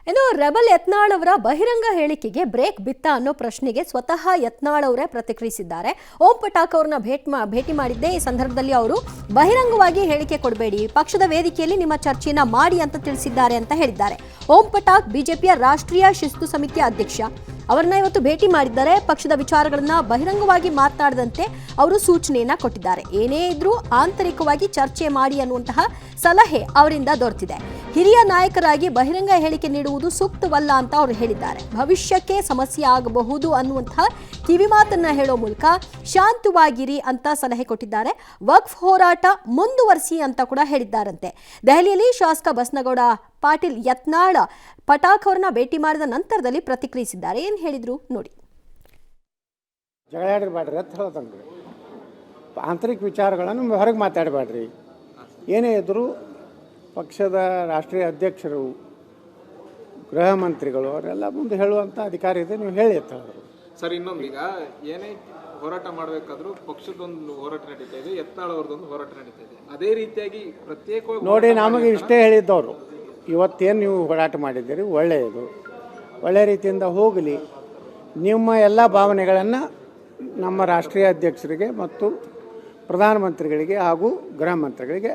ಇನ್ನು ರೆಬಲ್ ಯತ್ನಾಳ್ ಅವರ ಬಹಿರಂಗ ಹೇಳಿಕೆಗೆ ಬ್ರೇಕ್ ಬಿತ್ತ ಅನ್ನೋ ಪ್ರಶ್ನೆಗೆ ಸ್ವತಃ ಯತ್ನಾಳ್ ಅವರೇ ಪ್ರತಿಕ್ರಿಯಿಸಿದ್ದಾರೆ. ಓಂ ಪಟಾಕ್ ಅವರನ್ನ ಭೇಟಿ ಮಾಡಿದ್ದೆ. ಈ ಸಂದರ್ಭದಲ್ಲಿ ಅವರು ಬಹಿರಂಗವಾಗಿ ಹೇಳಿಕೆ ಕೊಡಬೇಡಿ, ಪಕ್ಷದ ವೇದಿಕೆಯಲ್ಲಿ ನಿಮ್ಮ ಚರ್ಚೆಯನ್ನ ಮಾಡಿ ಅಂತ ತಿಳಿಸಿದ್ದಾರೆ ಅಂತ ಹೇಳಿದ್ದಾರೆ. ಓಂ ಪಟಾಕ್ ಬಿಜೆಪಿಯ ರಾಷ್ಟ್ರೀಯ ಶಿಸ್ತು ಸಮಿತಿಯ ಅಧ್ಯಕ್ಷ. ಅವರನ್ನ ಇವತ್ತು ಭೇಟಿ ಮಾಡಿದ್ದಾರೆ. ಪಕ್ಷದ ವಿಚಾರಗಳನ್ನ ಬಹಿರಂಗವಾಗಿ ಮಾತನಾಡದಂತೆ ಅವರು ಸೂಚನೆಯನ್ನ ಕೊಟ್ಟಿದ್ದಾರೆ. ಏನೇ ಇದ್ರೂ ಆಂತರಿಕವಾಗಿ ಚರ್ಚೆ ಮಾಡಿ ಅನ್ನುವಂತಹ ಸಲಹೆ ಅವರಿಂದ ದೊರೆತಿದೆ. ಹಿರಿಯ ನಾಯಕರಾಗಿ ಬಹಿರಂಗ ಹೇಳಿಕೆ ನೀಡುವುದು ಸೂಕ್ತವಲ್ಲ ಅಂತ ಅವರು ಹೇಳಿದ್ದಾರೆ. ಭವಿಷ್ಯಕ್ಕೆ ಸಮಸ್ಯೆ ಆಗಬಹುದು ಅನ್ನುವಂತಹ ಕಿವಿಮಾತನ್ನ ಹೇಳೋ ಮೂಲಕ ಶಾಂತವಾಗಿರಿ ಅಂತ ಸಲಹೆ ಕೊಟ್ಟಿದ್ದಾರೆ. ವಕ್ಫ್ ಹೋರಾಟ ಮುಂದುವರಿಸಿ ಅಂತ ಕೂಡ ಹೇಳಿದ್ದಾರಂತೆ. ದೆಹಲಿಯಲ್ಲಿ ಶಾಸಕ ಬಸನಗೌಡ ಪಾಟೀಲ್ ಯತ್ನಾಳ್ ಪಟಾಕ್ ಅವರನ್ನ ಭೇಟಿ ಮಾಡಿದ ನಂತರದಲ್ಲಿ ಪ್ರತಿಕ್ರಿಯಿಸಿದ್ದಾರೆ. ಏನ್ ಹೇಳಿದ್ರು ನೋಡಿ. ಜಗಳಾಡಿರಬೇಡ್ರಿ ಅಂತ ಹೇಳೋದಂದ್ರೆ ಆಂತರಿಕ ವಿಚಾರಗಳನ್ನು ಹೊರಗೆ ಮಾತಾಡಬೇಡ್ರಿ. ಏನೇ ಇದ್ದರೂ ಪಕ್ಷದ ರಾಷ್ಟ್ರೀಯ ಅಧ್ಯಕ್ಷರು, ಗೃಹ ಮಂತ್ರಿಗಳು ಅವರೆಲ್ಲ ಮುಂದೆ ಹೇಳುವಂಥ ಅಧಿಕಾರ ಇದೆ, ನೀವು ಹೇಳಿ ಅಂತ ಹೇಳಿದ್ರು. ಸರ್, ಇನ್ನೊಂದು, ಈಗ ಏನೇ ಹೋರಾಟ ಮಾಡಬೇಕಾದ್ರೂ ಪಕ್ಷದೊಂದು ಹೋರಾಟ ನಡೀತಾ ಇದೆ, ಯತ್ನಾಳ್ ಅವ್ರದ್ದೊಂದು ಹೋರಾಟ ನಡೀತಾ ಇದೆ. ಅದೇ ರೀತಿಯಾಗಿ ಪ್ರತ್ಯೇಕವಾಗಿ ನೋಡಿ, ನಮಗೆ ಇಷ್ಟೇ ಹೇಳಿದ್ದವರು, ಇವತ್ತೇನು ನೀವು ಹೋರಾಟ ಮಾಡಿದ್ದೀರಿ ಒಳ್ಳೆಯದು, ಒಳ್ಳೆಯ ರೀತಿಯಿಂದ ಹೋಗಲಿ. ನಿಮ್ಮ ಎಲ್ಲ ಭಾವನೆಗಳನ್ನು ನಮ್ಮ ರಾಷ್ಟ್ರೀಯ ಅಧ್ಯಕ್ಷರಿಗೆ ಮತ್ತು ಪ್ರಧಾನಮಂತ್ರಿಗಳಿಗೆ ಹಾಗೂ ಗೃಹ ಮಂತ್ರಿಗಳಿಗೆ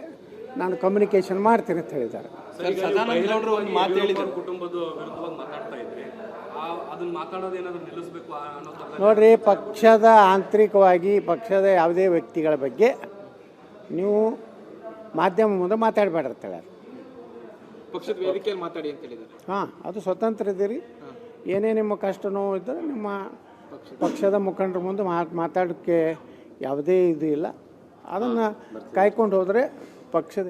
ನಾನು ಕಮ್ಯುನಿಕೇಷನ್ ಮಾಡ್ತೀನಿ ಅಂತ ಹೇಳಿದ್ದಾರೆ. ನೋಡ್ರಿ, ಪಕ್ಷದ ಆಂತರಿಕವಾಗಿ ಪಕ್ಷದ ಯಾವುದೇ ವ್ಯಕ್ತಿಗಳ ಬಗ್ಗೆ ನೀವು ಮಾಧ್ಯಮ ಮುಂದೆ ಮಾತಾಡಬೇಡ್ರಿ ಹೇಳ್ಯಾರ. ಪಕ್ಷದ ವೇದಿಕೆಯಲ್ಲಿ ಮಾತಾಡಿ ಅಂತ ಹೇಳಿದ್ದಾರೆ. ಹಾಂ, ಅದು ಸ್ವತಂತ್ರ ಇದ್ದೀರಿ. ಏನೇ ನಿಮ್ಮ ಕಷ್ಟ ನೋವು ಇದ್ದರೆ ನಿಮ್ಮ ಪಕ್ಷದ ಮುಖಂಡರ ಮುಂದೆ ಮಾತಾಡೋಕ್ಕೆ ಯಾವುದೇ ಇದು ಇಲ್ಲ. ಅದನ್ನು ಕಾಯ್ಕೊಂಡು ಹೋದರೆ ಪಕ್ಷದ